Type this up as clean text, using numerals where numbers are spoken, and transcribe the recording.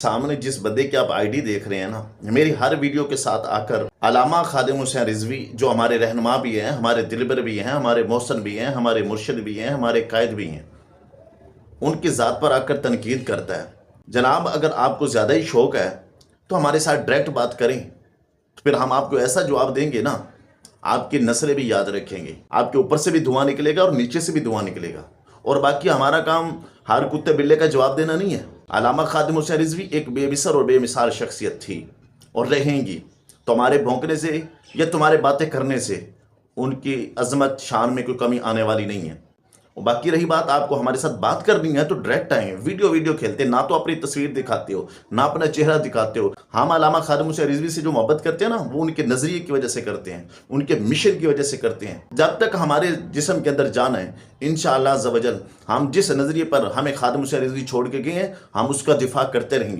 सामने जिस बंदे की आप आईडी देख रहे हैं ना, मेरी हर वीडियो के साथ आकर अल्लामा खादिम हुसैन रिजवी जो हमारे रहनुमा भी हैं, हमारे दिलबर भी हैं, हमारे मोहसन भी हैं, हमारे मुर्शिद भी हैं, हमारे कायद भी हैं, उनकी ज़ात पर आकर तनकीद करता है। जनाब, अगर आपको ज़्यादा ही शौक़ है तो हमारे साथ डायरेक्ट बात करें, तो फिर हम आपको ऐसा जवाब देंगे ना, आपकी नस्लें भी याद रखेंगे। आपके ऊपर से भी धुआं निकलेगा और नीचे से भी धुआं निकलेगा। और बाकी हमारा काम हर कुत्ते बिल्ले का जवाब देना नहीं है। अल्लामा खादिम हुसैन रिजवी एक बेमिसाल और बेमिसाल शख्सियत थी और रहेंगी। तुम्हारे भौंकने से या तुम्हारे बातें करने से उनकी अजमत शान में कोई कमी आने वाली नहीं है। और बाकी रही बात, आपको हमारे साथ बात करनी है तो डायरेक्ट आएंगे। वीडियो खेलते ना तो अपनी तस्वीर दिखाते हो, ना अपना चेहरा दिखाते हो। हम अल्लामा खादिम हुसैन रिजवी से जो मोहब्बत करते हैं ना, वो उनके नज़रिए की वजह से करते हैं, उनके मिशन की वजह से करते हैं। जब तक हमारे जिस्म के अंदर जान है, इंशाअल्लाह अज़्ज़ व जल हम जिस नज़रिए पर हमें खादिम हुसैन रिजवी छोड़ के गए हैं, हम उसका दिफा करते रहेंगे।